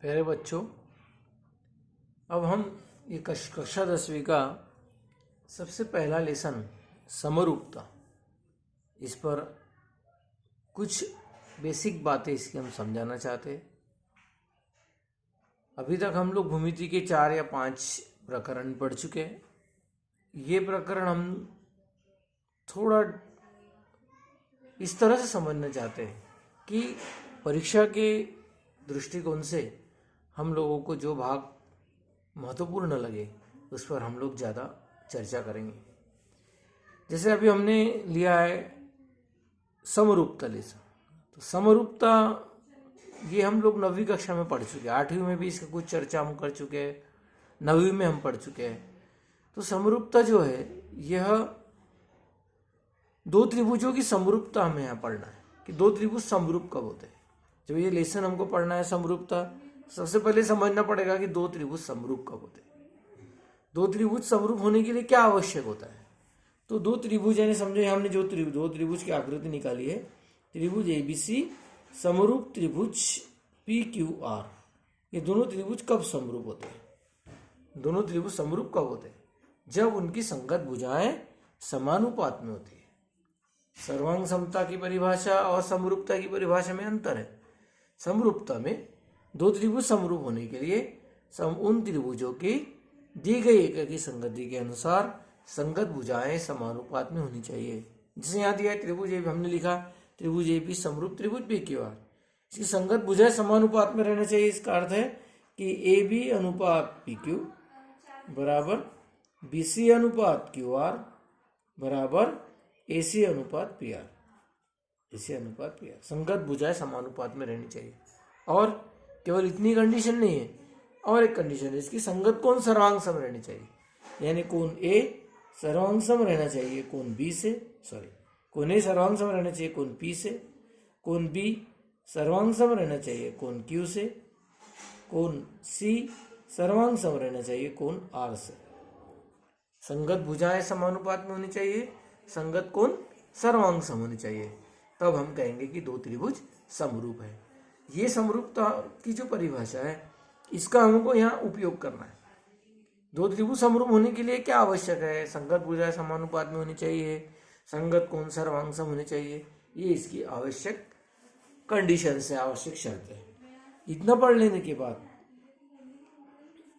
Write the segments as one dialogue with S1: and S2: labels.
S1: प्यारे बच्चों, अब हम ये कक्षा 10वीं का सबसे पहला लेसन समरूपता, इस पर कुछ बेसिक बातें इसकी हम समझाना चाहते हैं। अभी तक हम लोग भूमिति के 4 या 5 प्रकरण पढ़ चुके हैं। ये प्रकरण हम थोड़ा इस तरह से समझना चाहते हैं कि परीक्षा के दृष्टिकोण से हम लोगों को जो भाग महत्वपूर्ण लगे उस पर हम लोग ज़्यादा चर्चा करेंगे। जैसे अभी हमने लिया है समरूपता लेसन। तो समरूपता ये हम लोग 9वीं कक्षा में पढ़ चुके हैं। 8वीं में भी इसका कुछ चर्चा हम कर चुके हैं, 9वीं में हम पढ़ चुके हैं। तो समरूपता जो है यह दो त्रिभुजों की समरूपता हमें यहाँ पढ़ना है कि दो त्रिभुज समरूप कब होते हैं। जब ये लेसन हमको पढ़ना है समरूपता, सबसे पहले समझना पड़ेगा कि दो त्रिभुज समरूप कब होते हैं। दो त्रिभुज समरूप होने के लिए क्या आवश्यक होता है? तो दो त्रिभुज यानी समझो हमने जो दो त्रिभुज की आकृति निकाली है, त्रिभुज ABC समरूप त्रिभुज PQR, ये दोनों त्रिभुज कब समरूप होते हैं? दोनों त्रिभुज समरूप कब होते हैं? जब उनकी संगत भुजाएं समानुपात में होती है। सर्वांग समता की परिभाषा और समरूपता की परिभाषा में अंतर है। समरूपता में दो त्रिभुज समरूप होने के लिए उन त्रिभुजों की दी गई एककी संगति के अनुसार संगत भुजाएं समानुपात में होनी चाहिए। जिसे यहाँ दिया है त्रिभुज AB, हमने लिखा त्रिभुज AB समरूप त्रिभुज PQR, इसकी संगत भुजाएं समानुपात में रहना चाहिए। इसका अर्थ है कि AB अनुपात PQ बराबर BC अनुपात QR बराबर AC अनुपात PR। AC अनुपात PR, संगत भुजाएं समानुपात में रहनी चाहिए। और केवल इतनी कंडीशन नहीं है, और एक कंडीशन है, इसकी संगत कोण सर्वांग सम रहनी चाहिए। यानी कोण A सर्वांग सम रहना चाहिए कोण B से, कोण A सर्वांग सम रहना चाहिए कोण P से, कोण B सर्वांग सम रहना चाहिए कोण Q से, कोण C सर्वांग सम रहना चाहिए कोण R से। संगत भुजाएं समानुपात में होनी चाहिए, संगत कोण सर्वांग सम होनी चाहिए, तब हम कहेंगे कि दो त्रिभुज समरूप है। ये समरूपता की जो परिभाषा है इसका हमको यहाँ उपयोग करना है। दो त्रिभुज समरूप होने के लिए क्या आवश्यक है? संगत भुजाएं समानुपात में होनी चाहिए, संगत कोण सर्वांग सम होने चाहिए। ये इसकी आवश्यक कंडीशन है, आवश्यक शर्त है। इतना पढ़ लेने के बाद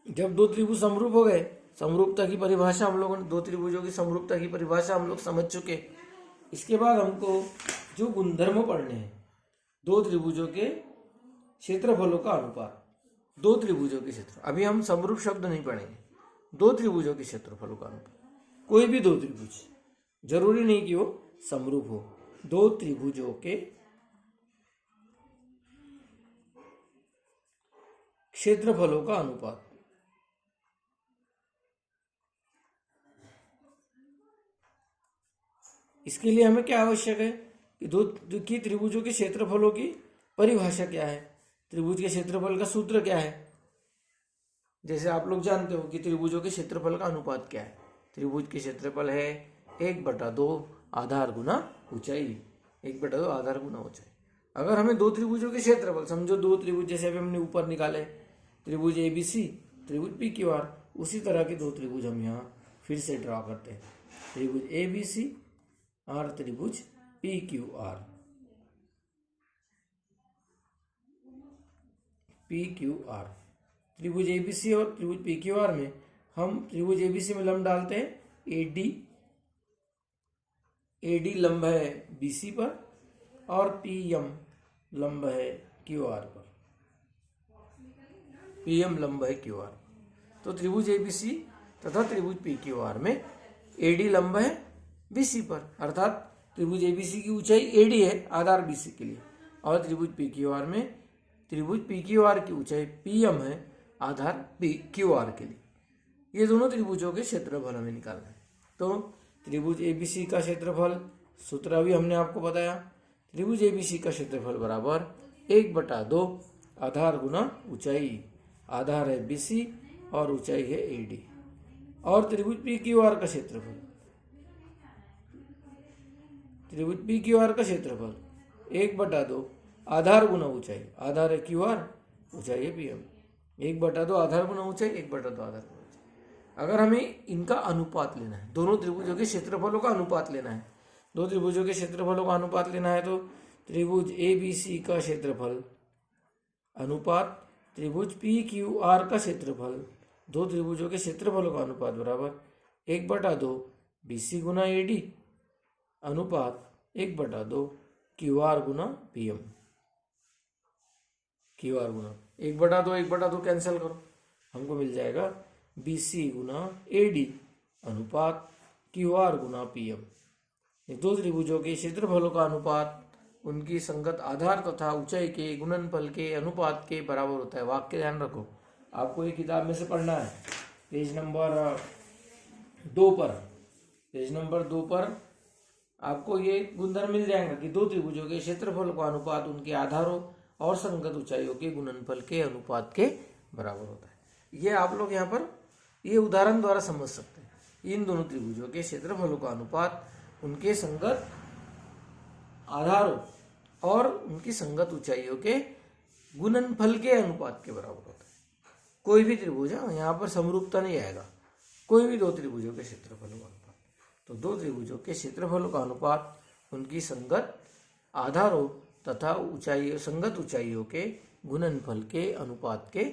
S1: जब दो त्रिभुज समरूप हो गए, समरूपता की परिभाषा हम लोगों ने, दो त्रिभुजों की समरूपता की परिभाषा हम लोग समझ चुके। इसके बाद हमको जो गुणधर्म पढ़ने हैं, दो त्रिभुजों के क्षेत्रफलों का अनुपात, दो त्रिभुजों के क्षेत्र, अभी हम समरूप शब्द नहीं पढ़ेंगे, दो त्रिभुजों के क्षेत्रफलों का अनुपात। कोई भी दो त्रिभुज, जरूरी नहीं कि वो समरूप हो, दो त्रिभुजों के क्षेत्रफलों का अनुपात। इसके लिए हमें क्या आवश्यक है कि दो की त्रिभुजों के क्षेत्रफलों की परिभाषा क्या है, त्रिभुज के क्षेत्रफल का सूत्र क्या है। जैसे आप लोग जानते हो कि त्रिभुजों के क्षेत्रफल का अनुपात क्या है। त्रिभुज के क्षेत्रफल है 1/2 आधार गुना ऊंचाई, 1/2 आधार गुना ऊंचाई। अगर हमें दो त्रिभुजों के क्षेत्रफल, समझो दो त्रिभुज जैसे अभी हमने ऊपर निकाले, त्रिभुज ABC त्रिभुज PQR, उसी तरह के दो त्रिभुज हम यहाँ फिर से ड्रॉ करते हैं। त्रिभुज ABC और त्रिभुज PQR। त्रिभुज ABC और त्रिभुज PQR में हम त्रिभुज ABC में लंब डालते हैं AD लंब है BC पर और PM लंब है QR पर, PM लंब है QR। तो त्रिभुज ABC तथा त्रिभुज PQR में AD लंब है BC पर, अर्थात त्रिभुज ABC की ऊंचाई AD है आधार BC के लिए, और त्रिभुज PQR में त्रिभुज PQR की ऊंचाई PM है आधार QR के लिए। ये दोनों त्रिभुजों के क्षेत्रफल हमें निकालना है। तो त्रिभुज ABC का क्षेत्रफल सूत्र भी हमने आपको बताया। त्रिभुज ABC का क्षेत्रफल बराबर 1/2 आधार गुना ऊंचाई, आधार है BC और ऊंचाई है AD। और त्रिभुज PQR का क्षेत्रफल, त्रिभुज PQR का क्षेत्रफल 1/2 आधार गुना ऊंचाई, आधार है QR ऊंचाई है pm। 1/2 आधार गुना ऊंचाई, 1/2 आधार गुना ऊंचाई। अगर हमें इनका अनुपात लेना है, दोनों त्रिभुजों के क्षेत्रफलों का अनुपात लेना है, दो त्रिभुजों के क्षेत्रफलों का अनुपात लेना है, तो त्रिभुज ABC का क्षेत्रफल अनुपात त्रिभुज PQR का क्षेत्रफल, दो त्रिभुजों के क्षेत्रफलों का अनुपात बराबर 1/2 BC गुना AD अनुपात 1/2 QR गुना PM। QR गुना 1/2 कैंसिल करो, हमको मिल जाएगा BC गुना AD अनुपात QR गुना PM। दो त्रिभुजों के क्षेत्रफलों का अनुपात उनकी संगत आधार तथा ऊंचाई के गुणनफल के अनुपात के बराबर होता है। वाक्य ध्यान रखो, आपको ये किताब में से पढ़ना है। पेज नंबर 2 पर, पेज नंबर 2 पर आपको ये गुणधर्म मिल जाएगा कि दो त्रिभुजों के क्षेत्रफल का अनुपात उनके आधारों और संगत ऊंचाइयों के गुणनफल के अनुपात के बराबर होता है। ये आप लोग यहाँ पर ये उदाहरण द्वारा समझ सकते हैं। इन दोनों त्रिभुजों के क्षेत्रफलों का अनुपात उनके संगत आधारों और उनकी संगत ऊंचाइयों के गुणनफल के अनुपात के बराबर होता है। कोई भी त्रिभुज, यहाँ पर समरूपता नहीं आएगा, कोई भी दो त्रिभुजों के क्षेत्रफलों का अनुपात, तो दो त्रिभुजों के क्षेत्रफलों का अनुपात उनकी संगत आधारों तथा ऊंचाई संगत ऊंचाइयों के गुणनफल के अनुपात के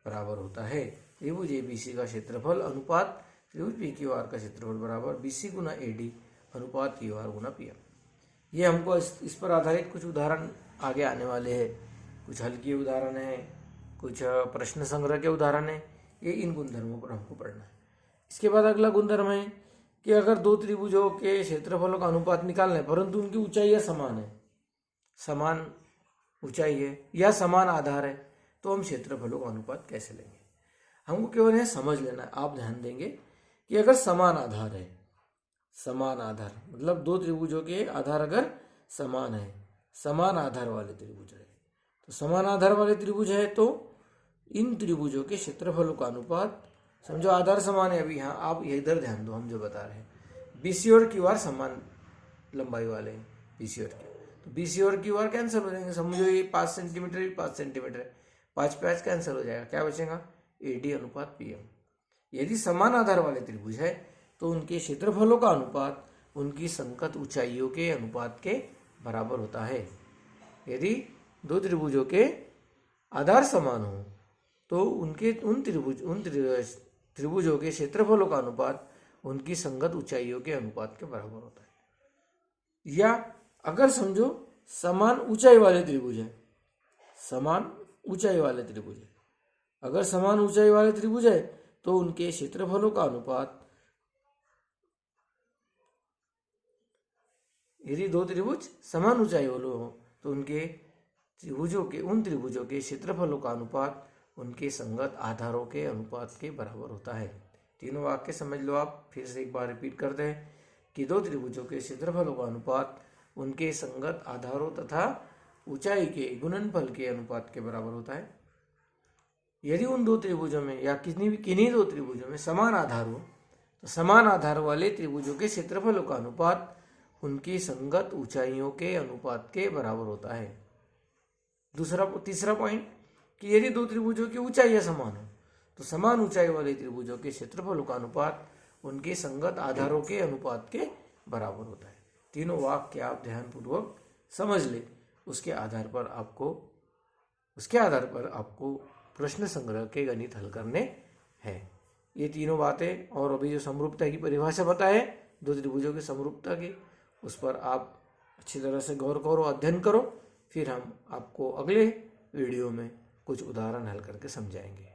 S1: बराबर होता है। त्रिभुज ABC का क्षेत्रफल अनुपात त्रिभुज PQR का क्षेत्रफल बराबर BC गुना AD अनुपात QR गुना PM। ये हमको इस पर आधारित कुछ उदाहरण आगे आने वाले हैं, कुछ हल्के उदाहरण हैं, कुछ प्रश्न संग्रह के उदाहरण हैं। ये इन गुणधर्मों पर हमको पढ़ना है। इसके बाद अगला गुणधर्म है कि अगर दो त्रिभुजों के क्षेत्रफलों का अनुपात निकालना है परंतु उनकी ऊंचाइयां समान है, समान ऊंचाई है या समान आधार है, तो हम क्षेत्रफलों का अनुपात कैसे लेंगे? हमको केवल यह समझ लेना है। आप ध्यान देंगे कि अगर समान आधार है, समान आधार मतलब दो त्रिभुजों के आधार अगर समान है, समान आधार वाले त्रिभुज है, तो समान आधार वाले त्रिभुज है तो इन त्रिभुजों के क्षेत्रफलों का अनुपात, समझो आधार समान है। अभी यहाँ आप इधर ध्यान दो, हम जो बता रहे हैं BC और QR समान लंबाई वाले हैं, BC और QR, तो BC और QR कैंसिल हो जाएंगे। समझो ये 5 सेंटीमीटर भी 5 सेंटीमीटर है, 5 कैंसिल हो जाएगा, क्या बचेगा? AD अनुपात PM। यदि समान आधार वाले त्रिभुज है तो उनके क्षेत्रफलों का अनुपात उनकी संगत ऊंचाइयों के अनुपात के बराबर होता है। यदि दो त्रिभुजों के आधार समान हो तो उनके उन त्रिभुजों के क्षेत्रफलों का अनुपात उनकी संगत ऊंचाइयों के अनुपात के बराबर होता है। या अगर समझो समान ऊंचाई वाले त्रिभुज है, समान ऊंचाई वाले त्रिभुज है, अगर समान ऊंचाई वाले त्रिभुज है तो उनके क्षेत्रफलों का अनुपात, यदि दो त्रिभुज समान ऊंचाई वाले हो तो उनके त्रिभुजों के क्षेत्रफलों का अनुपात उनके संगत आधारों के अनुपात के बराबर होता है। तीनों वाक्य समझ लो आप, फिर से एक बार रिपीट करते हैं कि दो त्रिभुजों के क्षेत्रफलों का अनुपात उनके संगत आधारों तथा ऊंचाई के गुणनफल के अनुपात के बराबर होता है। यदि उन दो त्रिभुजों में या किन्हीं दो त्रिभुजों में समान आधार हो तो समान आधार वाले त्रिभुजों के क्षेत्रफलों का अनुपात उनकी संगत ऊंचाइयों के अनुपात के बराबर होता है। तीसरा पॉइंट कि यदि दो त्रिभुजों की ऊंचाइयां समान हो तो समान ऊंचाई वाले त्रिभुजों के क्षेत्रफलों का अनुपात उनके संगत आधारों के अनुपात के बराबर होता है। तीनों वाक्य आप ध्यानपूर्वक समझ ले, उसके आधार पर आपको प्रश्न संग्रह के गणित हल करने हैं। ये तीनों बातें और अभी जो समरूपता की परिभाषा बताए दो त्रिभुजों की समरूपता की, उस पर आप अच्छी तरह से गौर करो, अध्ययन करो। फिर हम आपको अगले वीडियो में कुछ उदाहरण हल करके समझाएंगे।